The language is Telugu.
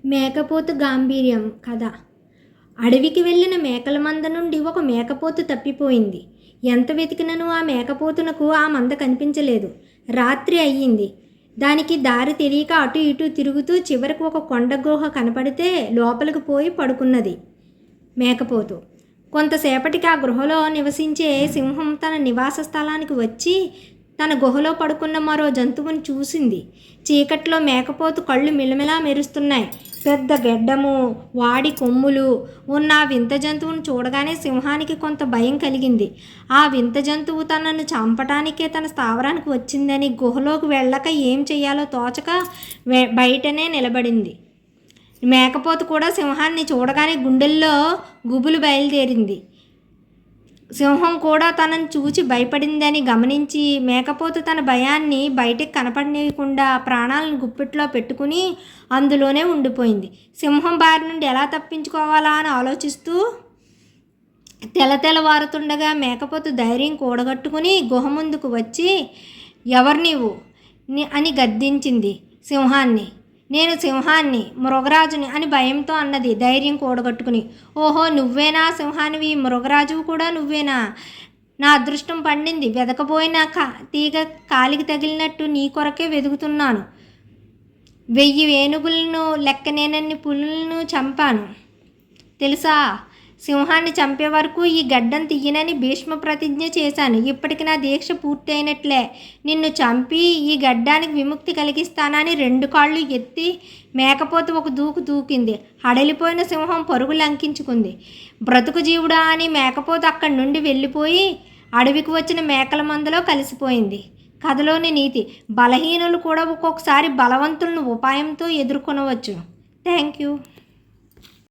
మేకపోతు గాంభీర్యం కథ. అడవికి వెళ్ళిన మేకల మంద నుండి ఒక మేకపోతు తప్పిపోయింది. ఎంత వెతికినను ఆ మేకపోతునకు ఆ మంద కనిపించలేదు. రాత్రి అయ్యింది. దానికి దారి తెలియక అటు ఇటు తిరుగుతూ చివరకు ఒక కొండ గుహ కనపడితే లోపలికి పోయి పడుకున్నది మేకపోతు. కొంతసేపటికి ఆ గృహలో నివసించే సింహం తన నివాస స్థలానికి వచ్చి తన గుహలో పడుకున్న మరో జంతువుని చూసింది. చీకట్లో మేకపోతు కళ్ళు మిలమిలా మెరుస్తున్నాయి. పెద్ద గెడ్డము, వాడి కొమ్ములు ఉన్న ఆ వింత జంతువును చూడగానే సింహానికి కొంత భయం కలిగింది. ఆ వింత జంతువు తనను చంపటానికే తన స్థావరానికి వచ్చిందని గుహలోకి వెళ్ళక ఏం చెయ్యాలో తోచక బయటనే నిలబడింది. మేకపోతు కూడా సింహాన్ని చూడగానే గుండెల్లో గుబులు బయలుదేరింది. సింహం కూడా తనను చూచి భయపడిందని గమనించి మేకపోతు తన భయాన్ని బయటికి కనపడనీయకుండా ప్రాణాలను గుప్పిట్లో పెట్టుకుని అందులోనే ఉండిపోయింది. సింహం బారి నుండి ఎలా తప్పించుకోవాలా అని ఆలోచిస్తూ తెల్లవారుతుండగా మేకపోతు ధైర్యం కూడగట్టుకుని గుహ ముందుకు వచ్చి, ఎవరు నీవు అని గద్దించింది సింహాన్ని. నేను సింహాన్ని, మృగరాజుని అని భయంతో అన్నది ధైర్యం కూడగట్టుకుని. ఓహో, నువ్వేనా సింహానివి? మృగరాజువు కూడా నువ్వేనా? నా అదృష్టం పండింది. వెదకపోయిన తీగ కాలికి తగిలినట్టు నీ కొరకే వెతుకుతున్నాను. 1000 ఏనుగులను లెక్కనేనన్ని పులులను చంపాను తెలుసా? సింహాన్ని చంపే వరకు ఈ గడ్డం తీయనని భీష్మ ప్రతిజ్ఞ చేశాను. ఇప్పటికి నా దీక్ష పూర్తి అయినట్లే. నిన్ను చంపి ఈ గడ్డానికి విముక్తి కలిగిస్తానని 2 కాళ్ళు ఎత్తి మేకపోతు ఒక దూకింది. హడలిపోయిన సింహం పరుగు లంకించుకుంది. బ్రతుకు జీవుడా అని మేకపోతు అక్కడి నుండి వెళ్ళిపోయి అడవికి వచ్చిన మేకల మందలో కలిసిపోయింది. కథలోని నీతి: బలహీనులు కూడా ఒక్కొక్కసారి బలవంతులను ఉపాయంతో ఎదుర్కొనవచ్చు. Thank you.